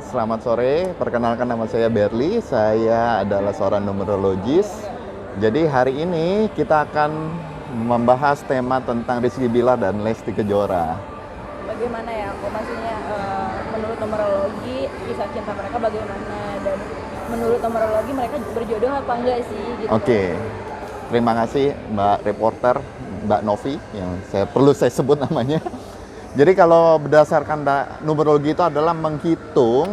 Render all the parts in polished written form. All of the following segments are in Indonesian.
selamat sore. Perkenalkan nama saya Berli. Saya adalah seorang numerologis. Jadi hari ini kita akan membahas tema tentang Rizky Bilar dan Lesti Kejora. Bagaimana ya, maksudnya menurut numerologi kisah cinta mereka bagaimana, dan menurut numerologi mereka berjodoh apa enggak sih gitu. Oke. Terima kasih Mbak reporter, Mbak Novi yang perlu saya sebut namanya. Jadi kalau berdasarkan numerologi itu adalah menghitung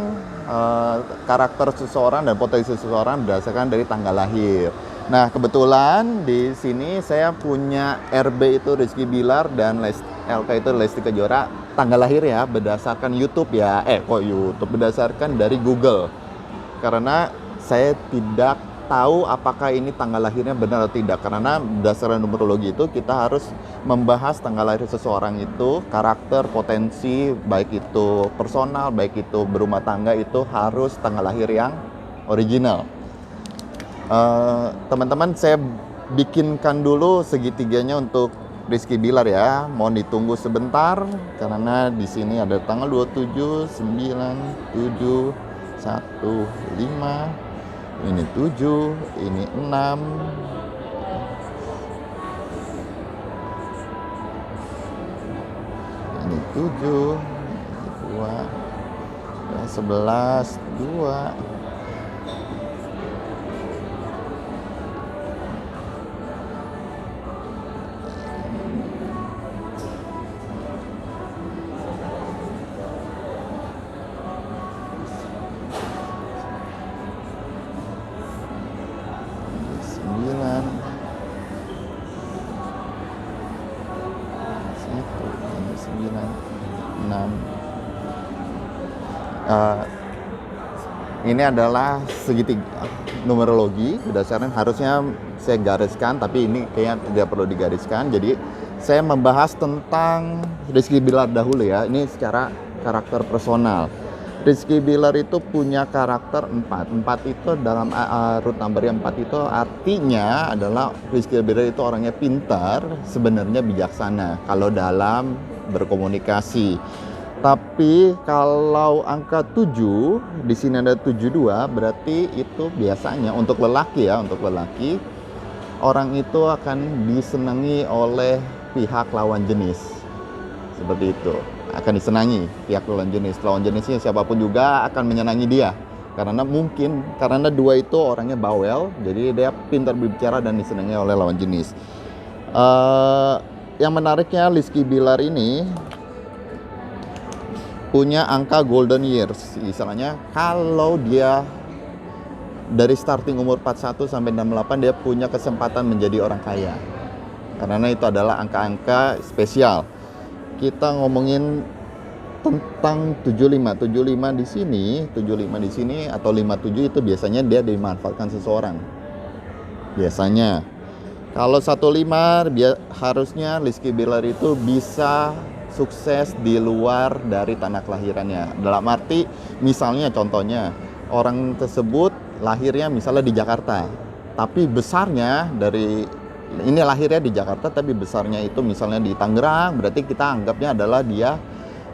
karakter seseorang dan potensi seseorang berdasarkan dari tanggal lahir. Nah, kebetulan di sini saya punya RB itu Rizky Bilar dan LK itu Lesti Kejora. Tanggal lahir ya berdasarkan YouTube ya. Berdasarkan dari Google. Karena saya tidak tahu apakah ini tanggal lahirnya benar atau tidak, karena berdasarkan numerologi itu kita harus membahas tanggal lahir seseorang itu, karakter, potensi, baik itu personal, baik itu berumah tangga, itu harus tanggal lahir yang original. Teman-teman, saya bikinkan dulu segitiganya untuk Rizky Bilar ya. Mohon ditunggu sebentar karena di sini ada tanggal 27, 9, 7, 1, 5, ini 7, ini 6, ini 7, ini 2, 11, 2. Ini adalah segitiga numerologi berdasarkan, harusnya saya gariskan tapi ini kayaknya tidak perlu digariskan. Jadi saya membahas tentang Rizky Bilar dahulu ya. Ini secara karakter personal. Rizky Bilar itu punya karakter 4. 4 itu dalam root number yang 4 itu artinya adalah Rizky Bilar itu orangnya pintar, sebenarnya bijaksana kalau dalam berkomunikasi. Tapi kalau angka 7, di sini ada 72, berarti itu biasanya untuk lelaki ya, untuk lelaki orang itu akan disenangi oleh pihak lawan jenis. Seperti itu. Akan disenangi pihak lawan jenis. Lawan jenisnya siapapun juga akan menyenangi dia. Karena dua itu orangnya bawel, jadi dia pintar berbicara dan disenangi oleh lawan jenis. Yang menariknya Rizky Bilar ini punya angka golden years, istilahnya kalau dia dari starting umur 41 sampai 68 dia punya kesempatan menjadi orang kaya. Karena itu adalah angka-angka spesial. Kita ngomongin tentang 75 di sini atau 57 itu biasanya dia dimanfaatkan seseorang. Biasanya. Kalau 15 harusnya Rizky Bilar itu bisa sukses di luar dari tanah kelahirannya. Dalam arti misalnya contohnya orang tersebut lahirnya misalnya di Jakarta, tapi besarnya ini lahirnya di Jakarta tapi besarnya itu misalnya di Tangerang, berarti kita anggapnya adalah dia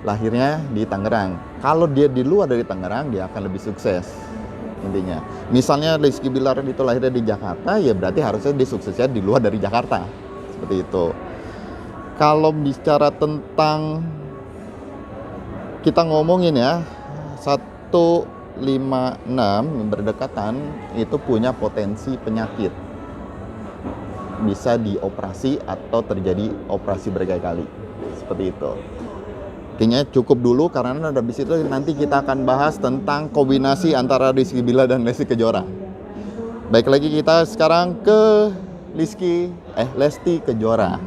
lahirnya di Tangerang. Kalau dia di luar dari Tangerang dia akan lebih sukses. Intinya misalnya Rizky Bilar itu lahirnya di Jakarta, ya berarti harusnya dia suksesnya di luar dari Jakarta. Seperti itu. Kalau bicara tentang kita ngomongin ya 156 berdekatan itu punya potensi penyakit, bisa dioperasi atau terjadi operasi berkali-kali seperti itu. Kayaknya cukup dulu karena habis itu nanti kita akan bahas tentang kombinasi antara Rizky Bilar dan Lesti Kejora. Baik, lagi kita sekarang ke Lesti Kejora.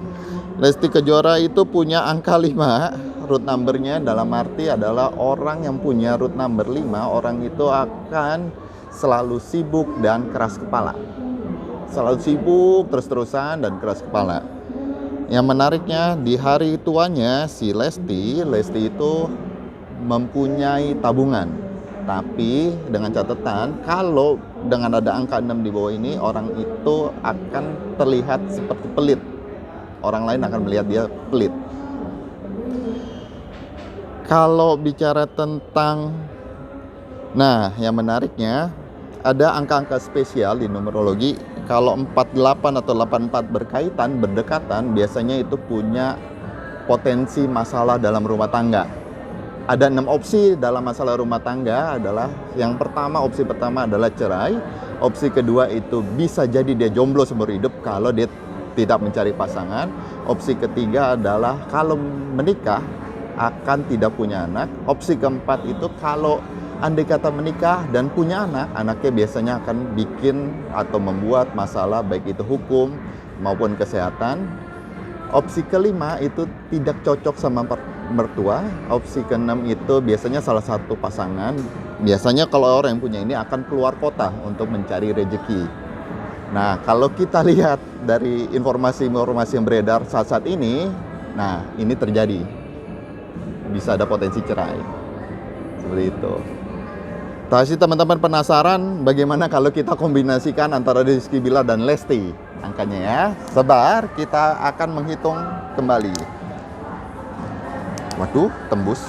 Lesti Kejora itu punya angka 5, root numbernya dalam arti adalah orang yang punya root number 5, orang itu akan selalu sibuk dan keras kepala. Selalu sibuk terus-terusan dan keras kepala. Yang menariknya di hari tuanya si Lesti itu mempunyai tabungan. Tapi dengan catatan kalau dengan ada angka 6 di bawah ini, orang itu akan terlihat seperti pelit. Orang lain akan melihat dia pelit. Kalau bicara tentang Nah, yang menariknya ada angka-angka spesial di numerologi. Kalau 48 atau 84 berkaitan, berdekatan, biasanya itu punya potensi masalah dalam rumah tangga. Ada 6 opsi dalam masalah rumah tangga adalah yang pertama, opsi pertama adalah cerai. Opsi kedua itu bisa jadi dia jomblo seumur hidup kalau dia tidak mencari pasangan. Opsi ketiga adalah kalau menikah akan tidak punya anak. Opsi keempat itu kalau andai kata menikah dan punya anak, anaknya biasanya akan bikin atau membuat masalah baik itu hukum maupun kesehatan. Opsi kelima itu tidak cocok sama mertua. Opsi keenam itu biasanya salah satu pasangan. Biasanya kalau orang yang punya ini akan keluar kota untuk mencari rezeki. Nah, kalau kita lihat dari informasi-informasi yang beredar saat-saat ini, nah ini terjadi. Bisa ada potensi cerai. Seperti itu. Pasti teman-teman penasaran bagaimana kalau kita kombinasikan antara Rizky Bilar dan Lesti angkanya ya. Sebar kita akan menghitung kembali. Waduh, tembus.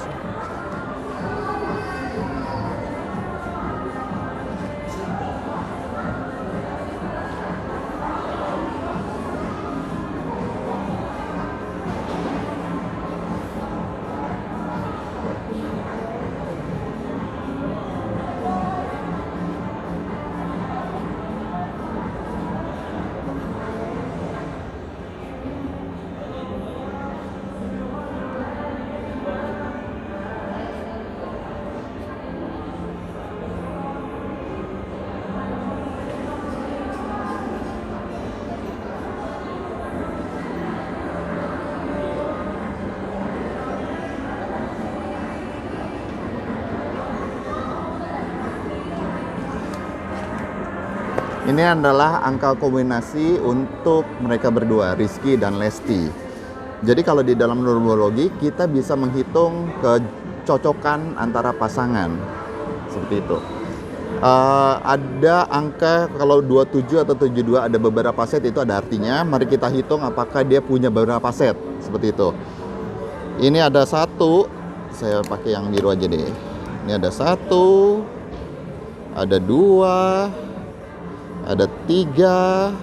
Ini adalah angka kombinasi untuk mereka berdua, Rizky dan Lesti. Jadi kalau di dalam numerologi kita bisa menghitung kecocokan antara pasangan. Seperti itu. Ada angka kalau 27 atau 72 ada beberapa set, itu ada artinya. Mari kita hitung apakah dia punya beberapa set. Seperti itu. Ini ada satu. Saya pakai yang biru aja deh. Ini ada satu. Ada dua. Ada tiga.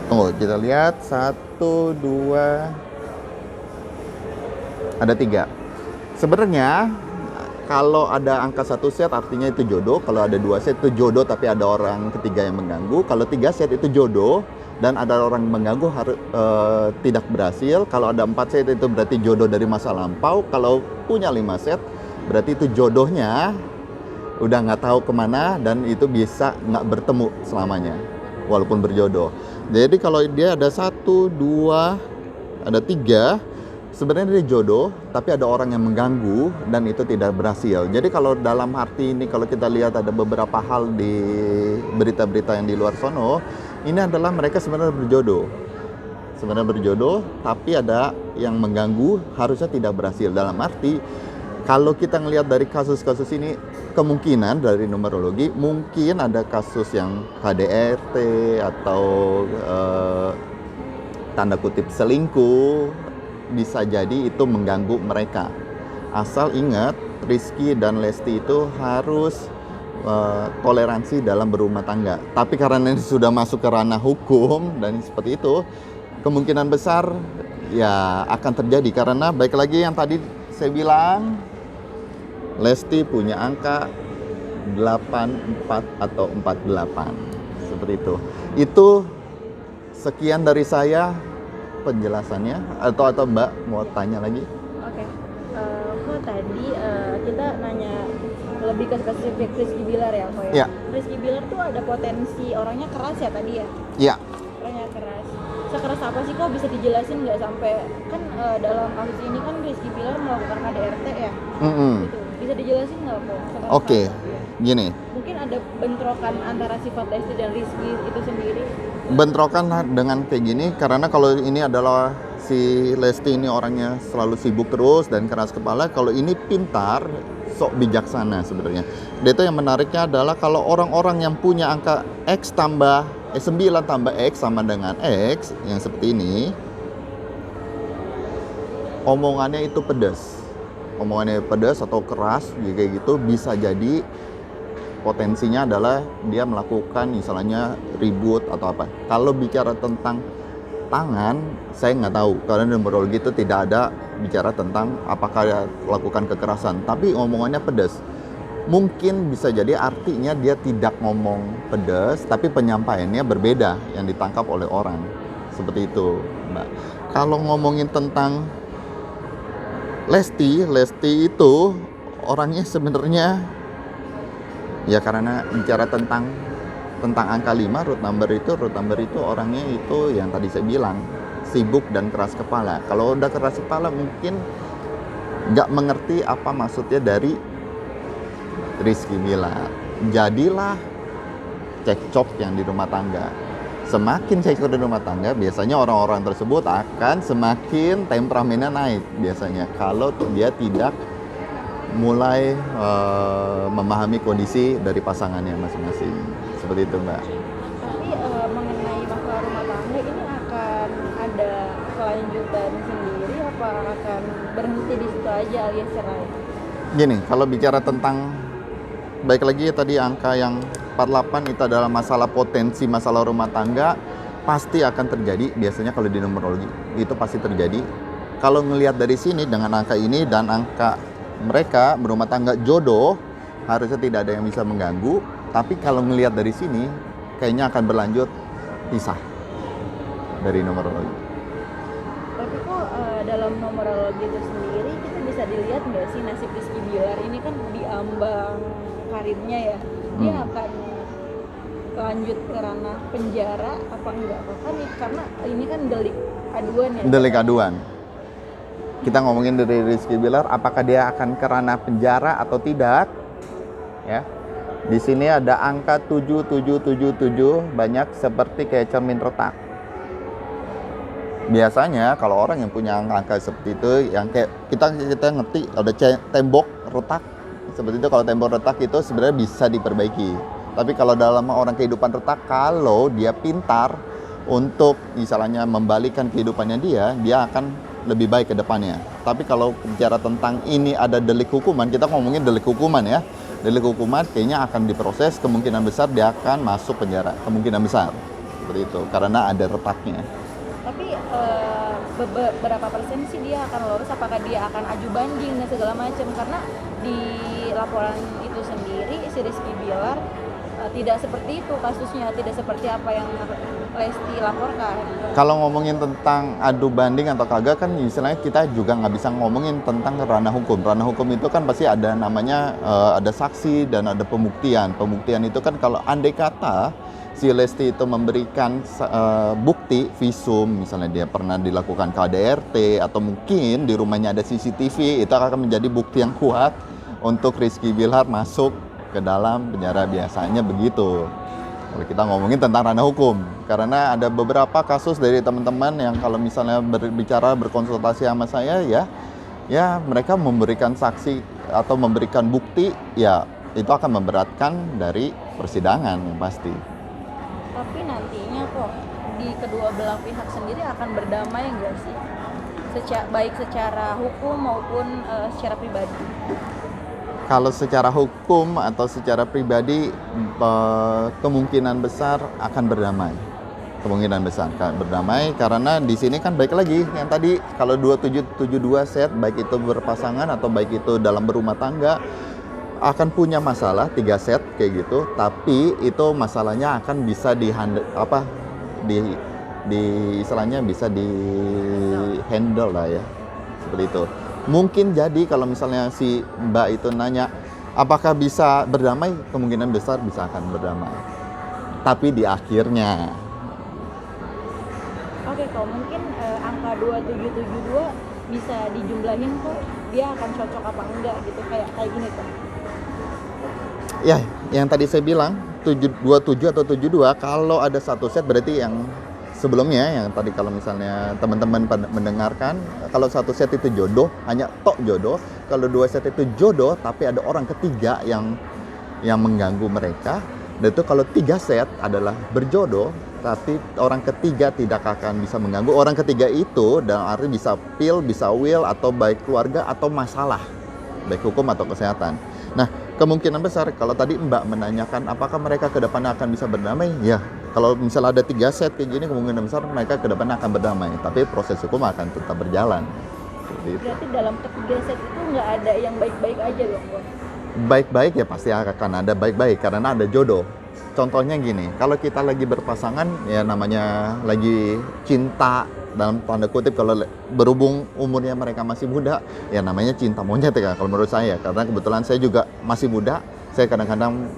Tunggu, kita lihat. Satu, dua. Ada tiga. Sebenarnya kalau ada angka satu set artinya itu jodoh. Kalau ada dua set itu jodoh tapi ada orang ketiga yang mengganggu. Kalau tiga set itu jodoh dan ada orang mengganggu tidak berhasil. Kalau ada 4 set itu berarti jodoh dari masa lampau. Kalau punya 5 set berarti itu jodohnya udah nggak tahu kemana dan itu bisa nggak bertemu selamanya walaupun berjodoh. Jadi kalau dia ada 1, 2, ada 3, sebenarnya dia jodoh tapi ada orang yang mengganggu dan itu tidak berhasil. Jadi kalau dalam arti ini, kalau kita lihat ada beberapa hal di berita-berita yang di luar sono, ini adalah mereka sebenarnya berjodoh tapi ada yang mengganggu, harusnya tidak berhasil. Dalam arti kalau kita ngelihat dari kasus-kasus ini, kemungkinan dari numerologi mungkin ada kasus yang KDRT atau tanda kutip selingkuh, bisa jadi itu mengganggu mereka. Asal ingat, Rizky dan Lesti itu harus toleransi dalam berumah tangga. Tapi karena ini sudah masuk ke ranah hukum dan seperti itu, kemungkinan besar ya akan terjadi. Karena baik lagi yang tadi saya bilang, Lesti punya angka 84 atau 48. Seperti itu. Itu sekian dari saya penjelasannya. Atau Mbak mau tanya lagi? Oke. Kok tadi kita nanya lebih ke spesifik Rizky Bilar ya, Ko ya? Iya. Rizky Bilar tuh ada potensi orangnya keras ya tadi ya? Iya. Orangnya keras. Sekeras apa sih, kok bisa dijelasin nggak sampai kan dalam kasus ini kan Rizky Bilar melakukan KDRT ya? Gitu. Bisa dijelasin nggak kok? Oke, gini. Mungkin ada bentrokan antara sifat Lesti dan Rizky itu sendiri. Bentrokan dengan kayak gini karena kalau ini adalah si Lesti ini orangnya selalu sibuk terus dan keras kepala. Kalau ini pintar, sok bijaksana sebenarnya. Dia itu yang menariknya adalah kalau orang-orang yang punya angka X tambah 9 tambah X sama dengan X yang seperti ini, omongannya itu pedas. omongannya pedas atau keras kayak gitu, bisa jadi potensinya adalah dia melakukan misalnya ribut atau apa. Kalau bicara tentang tangan, saya nggak tahu karena di numerologi itu tidak ada bicara tentang apakah dia lakukan kekerasan, tapi omongannya pedas. Mungkin bisa jadi artinya dia tidak ngomong pedas, tapi penyampaiannya berbeda yang ditangkap oleh orang. Seperti itu, Mbak. Kalau ngomongin tentang Lesti itu orangnya sebenarnya ya karena bicara tentang angka 5, root number itu orangnya itu yang tadi saya bilang sibuk dan keras kepala. Kalau udah keras kepala mungkin nggak mengerti apa maksudnya dari Rizky Bilar. Jadilah cekcok yang di rumah tangga. Semakin cekcok di rumah tangga, biasanya orang-orang tersebut akan semakin temperamennya naik biasanya. Kalau dia tidak mulai memahami kondisi dari pasangannya masing-masing. Seperti itu, Mbak. Tapi mengenai masalah rumah tangga ini akan ada kelanjutan sendiri apa akan berhenti di situ aja alias cerai? Gini, kalau bicara tentang baik lagi tadi angka yang 48 itu adalah masalah potensi masalah rumah tangga, pasti akan terjadi biasanya kalau di numerologi. Itu pasti terjadi. Kalau ngelihat dari sini dengan angka ini dan angka mereka berumah tangga jodoh, harusnya tidak ada yang bisa mengganggu. Tapi kalau ngelihat dari sini, kayaknya akan berlanjut pisah dari numerologi. Tapi kok dalam numerologi itu sendiri kita bisa dilihat nggak sih nasib Rizky Bilar ini kan di ambang karirnya ya, dia akan lanjut ke ranah penjara apa enggak? Kan karena ini kan delik aduan ya. Delik aduan. Kita ngomongin dari Rizky Bilar, apakah dia akan ke ranah penjara atau tidak? Ya. Di sini ada angka 7777 banyak seperti kayak cermin retak. Biasanya kalau orang yang punya angka seperti itu, yang kayak kita ngerti ada tembok retak seperti itu. Kalau tembok retak itu sebenarnya bisa diperbaiki. Tapi kalau dalam orang kehidupan retak, kalau dia pintar untuk misalnya membalikan kehidupannya dia akan lebih baik ke depannya. Tapi kalau bicara tentang ini ada delik hukuman, kita ngomongin delik hukuman ya. Delik hukuman kayaknya akan diproses, kemungkinan besar dia akan masuk penjara, kemungkinan besar. Seperti itu, karena ada retaknya. Tapi berapa persen sih dia akan lolos? Apakah dia akan aju banding dan segala macam? Karena di laporan itu sendiri si Rizky Bilar tidak seperti itu kasusnya, tidak seperti apa yang Lesti laporkan. Kalau ngomongin tentang adu banding atau kagak kan istilahnya kita juga nggak bisa ngomongin tentang ranah hukum. Ranah hukum itu kan pasti ada namanya ada saksi dan ada pembuktian. Pembuktian itu kan kalau andai kata si Lesti itu memberikan bukti visum, misalnya dia pernah dilakukan KDRT atau mungkin di rumahnya ada CCTV, itu akan menjadi bukti yang kuat untuk Rizky Bilar masuk ke dalam penjara, biasanya begitu. Kalau kita ngomongin tentang ranah hukum, karena ada beberapa kasus dari teman-teman yang kalau misalnya berkonsultasi sama saya ya mereka memberikan saksi atau memberikan bukti, ya itu akan memberatkan dari persidangan yang pasti. Tapi nantinya kok di kedua belah pihak sendiri akan berdamai nggak sih? Baik secara hukum maupun secara pribadi. Kalau secara hukum atau secara pribadi kemungkinan besar akan berdamai. Kemungkinan besar akan berdamai karena di sini kan baik lagi yang tadi kalau 2772 set baik itu berpasangan atau baik itu dalam berumah tangga akan punya masalah 3 set kayak gitu, tapi itu masalahnya akan bisa istilahnya bisa di handle lah ya. Seperti itu. Mungkin jadi kalau misalnya si Mbak itu nanya apakah bisa berdamai, kemungkinan besar bisa akan berdamai. Tapi di akhirnya. Oke, kalau mungkin angka 2772 bisa dijumlahin kok dia akan cocok apa enggak gitu kayak gini kan. Ya, yang tadi saya bilang 27 atau 72 kalau ada satu set berarti yang sebelumnya yang tadi kalau misalnya teman-teman mendengarkan kalau satu set itu jodoh, hanya tok jodoh. Kalau 2 set itu jodoh tapi ada orang ketiga yang mengganggu mereka. Dan itu kalau 3 set adalah berjodoh tapi orang ketiga tidak akan bisa mengganggu. Orang ketiga itu dalam arti bisa pil, bisa will atau baik keluarga atau masalah. baik hukum atau kesehatan. Nah, kemungkinan besar kalau tadi Mbak menanyakan apakah mereka ke depannya akan bisa berdamai, ya kalau misalnya ada 3 set kayak gini kemungkinan besar mereka ke depannya akan berdamai, tapi proses hukum akan tetap berjalan. Seperti itu. Berarti dalam ketiga set itu nggak ada yang baik-baik aja dong, Bos? Baik-baik ya pasti akan ada baik-baik karena ada jodoh. Contohnya gini, kalau kita lagi berpasangan ya namanya lagi cinta dalam tanda kutip, kalau berhubung umurnya mereka masih muda ya namanya cinta monyet ya kalau menurut saya, karena kebetulan saya juga masih muda. Saya kadang-kadang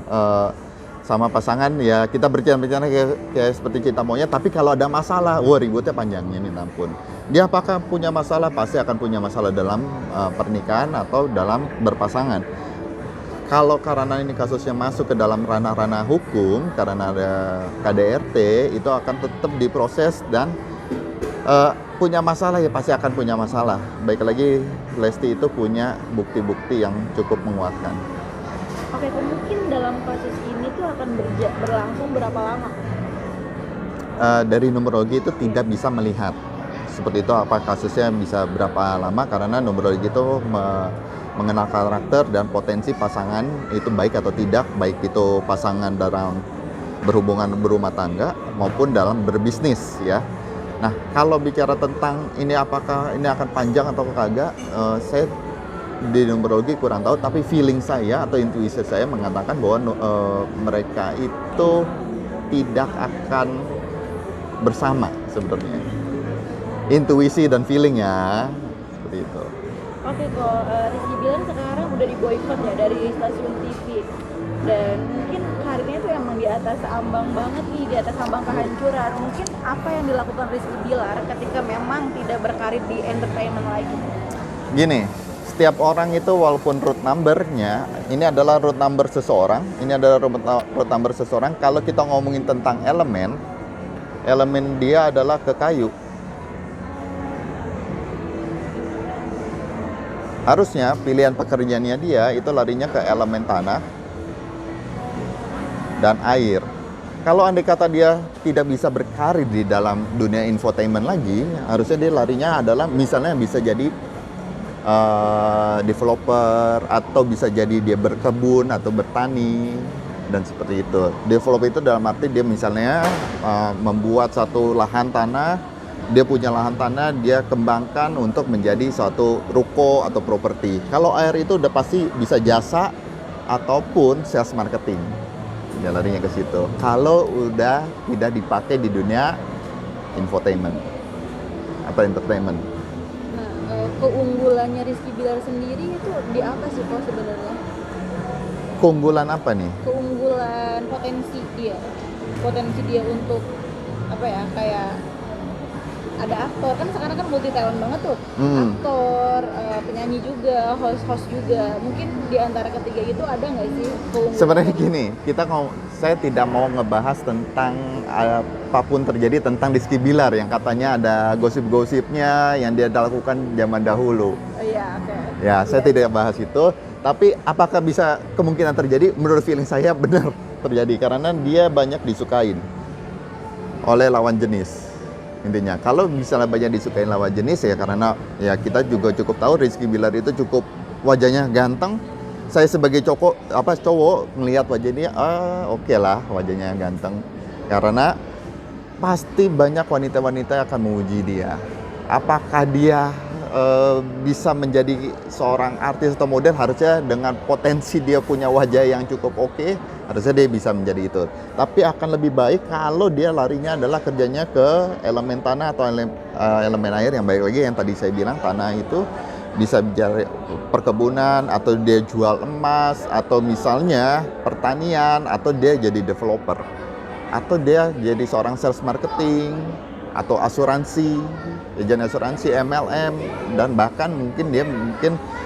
sama pasangan ya kita bercanda-bercanda kayak seperti cinta monyet, tapi kalau ada masalah wah ributnya panjangnya minta ampun. Dia apakah punya masalah, pasti akan punya masalah dalam pernikahan atau dalam berpasangan. Kalau karena ini kasusnya masuk ke dalam ranah-ranah hukum, karena ada KDRT, itu akan tetap diproses dan punya masalah ya pasti akan punya masalah. Baik lagi Lesti itu punya bukti-bukti yang cukup menguatkan. Oke, mungkin dalam kasus ini tuh akan berlangsung berapa lama? Dari numerologi itu tidak bisa melihat seperti itu apa kasusnya bisa berapa lama, karena numerologi itu mengenal karakter dan potensi pasangan itu baik atau tidak, baik itu pasangan dalam berhubungan berumah tangga maupun dalam berbisnis ya. Nah, kalau bicara tentang ini apakah ini akan panjang atau kagak, saya di numerologi kurang tahu, tapi feeling saya atau intuisi saya mengatakan bahwa mereka itu tidak akan bersama sebenarnya. Intuisi dan feeling ya, seperti itu. Oke, kok Rizky Bilar sekarang udah diboykot ya dari stasiun TV, dan mungkin karirnya tuh emang di atas ambang banget nih, di atas ambang kehancuran. Mungkin apa yang dilakukan Rizky Bilar ketika memang tidak berkarir di entertainment lagi? Gini, setiap orang itu walaupun root number-nya, ini adalah root number seseorang, root number seseorang. Kalau kita ngomongin tentang elemen dia adalah ke kayu. Harusnya pilihan pekerjaannya dia itu larinya ke elemen tanah dan air. Kalau andai kata dia tidak bisa berkarir di dalam dunia infotainment lagi, harusnya dia larinya adalah misalnya bisa jadi developer, atau bisa jadi dia berkebun atau bertani dan seperti itu. Developer itu dalam arti dia misalnya membuat satu lahan tanah, dia punya lahan tanah, dia kembangkan untuk menjadi suatu ruko atau properti. Kalau air itu udah pasti bisa jasa ataupun sales marketing. Dia larinya ke situ. Kalau udah tidak dipakai di dunia infotainment atau entertainment. Nah, keunggulannya Rizky Bilar sendiri itu di apa sih kok sebenarnya? Keunggulan apa nih? Keunggulan potensi dia untuk apa ya, kayak ada aktor, kan sekarang kan multi talent banget tuh. Aktor, penyanyi juga, host juga. Mungkin di antara ketiga itu ada nggak sih keunggulan? Sebenarnya gini, saya tidak mau ngebahas tentang apapun terjadi tentang Rizky Bilar yang katanya ada gosip-gosipnya yang dia lakukan zaman dahulu. Iya, oke. Ya, saya tidak bahas itu. Tapi apakah bisa kemungkinan terjadi? Menurut feeling saya benar terjadi karena dia banyak disukain oleh lawan jenis. Intinya, kalau misalnya banyak disukain lawan jenis ya karena ya kita juga cukup tahu Rizky Bilar itu cukup wajahnya ganteng. Saya sebagai cowok ngelihat wajahnya, oke lah wajahnya ganteng. Karena pasti banyak wanita-wanita yang akan memuji dia. Apakah dia bisa menjadi seorang artis atau model? Harusnya dengan potensi dia punya wajah yang cukup oke, harusnya dia bisa menjadi itu. Tapi akan lebih baik kalau dia larinya adalah kerjanya ke elemen tanah atau elemen air, yang baik lagi yang tadi saya bilang tanah itu bisa bicara perkebunan, atau dia jual emas, atau misalnya pertanian, atau dia jadi developer, atau dia jadi seorang sales marketing, atau asuransi, agen asuransi, MLM, dan bahkan mungkin dia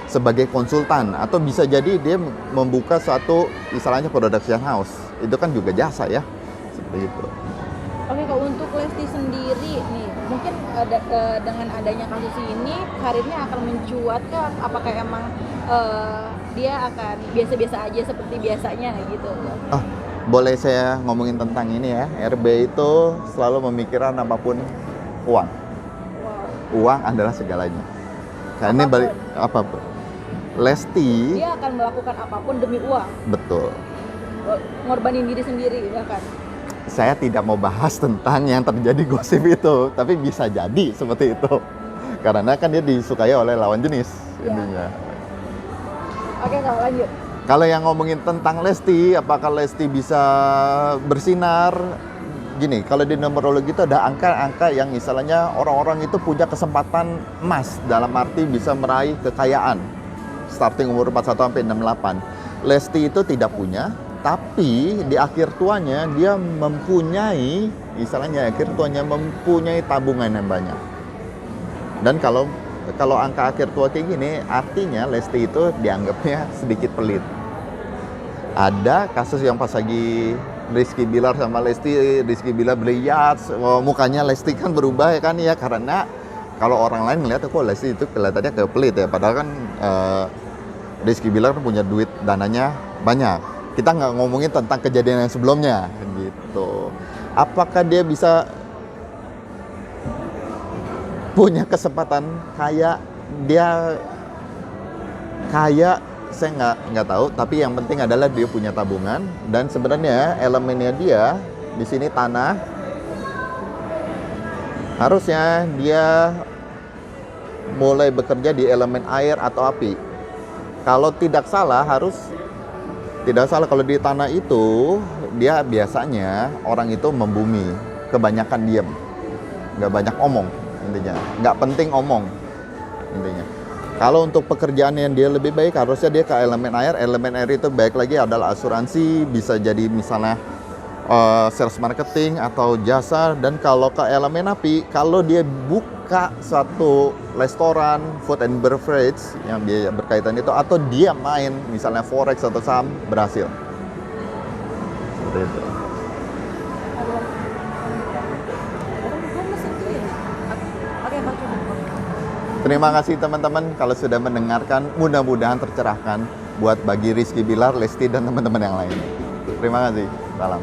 sebagai konsultan, atau bisa jadi dia membuka suatu istilahnya production house. Itu kan juga jasa ya, seperti itu. Oke, kalau untuk Lesti sendiri nih, mungkin dengan adanya kasus ini karirnya akan mencuat kah? Apakah emang dia akan biasa-biasa aja seperti biasanya gitu? Boleh saya ngomongin tentang ini ya, RB itu selalu memikirkan apapun uang. Wow. Uang adalah segalanya. Karena ini balik apapun. Lesti, dia akan melakukan apapun demi uang, betul. ngorbanin diri sendiri bahkan. Saya tidak mau bahas tentang yang terjadi gosip itu, tapi bisa jadi seperti itu. Karena kan dia disukai oleh lawan jenis Ya. intinya. Oke, kalau lanjut. Kalau yang ngomongin tentang Lesti, apakah Lesti bisa bersinar? Gini, kalau di numerologi itu ada angka-angka yang istilahnya orang-orang itu punya kesempatan emas, dalam arti bisa meraih kekayaan starting umur 41 sampai 68. Lesti itu tidak punya, tapi di akhir tuanya dia mempunyai, istilahnya akhir tuanya mempunyai tabungan yang banyak. Dan kalau angka akhir tua kayak gini, artinya Lesti itu dianggapnya sedikit pelit. Ada kasus yang pas lagi Rizky Bilar sama Lesti, Rizky Bilar beli yacht, mukanya Lesti kan berubah ya kan ya, karena kalau orang lain ngeliat kok Lesti itu kelihatannya kayak pelit ya, padahal kan Rizky Bilar kan punya duit, dananya banyak. Kita nggak ngomongin tentang kejadian yang sebelumnya gitu. Apakah dia bisa punya kesempatan kaya? Dia kaya, saya nggak tahu, tapi yang penting adalah dia punya tabungan. Dan sebenarnya elemennya dia di sini tanah, harusnya dia mulai bekerja di elemen air atau api. Kalau tidak salah kalau di tanah itu dia biasanya orang itu membumi, kebanyakan diam, nggak banyak omong intinya, nggak penting omong intinya. Kalau untuk pekerjaan yang dia lebih baik, harusnya dia ke elemen air. Elemen air itu baik lagi adalah asuransi, bisa jadi misalnya sales marketing atau jasa. Dan kalau ke elemen api, kalau dia buka suatu restoran, food and beverage yang dia berkaitan itu, atau dia main misalnya forex atau saham, berhasil. Seperti itu. Oke, Pak. Terima kasih teman-teman kalau sudah mendengarkan, mudah-mudahan tercerahkan buat bagi Rizky Bilar, Lesti, dan teman-teman yang lain. Terima kasih. Salam.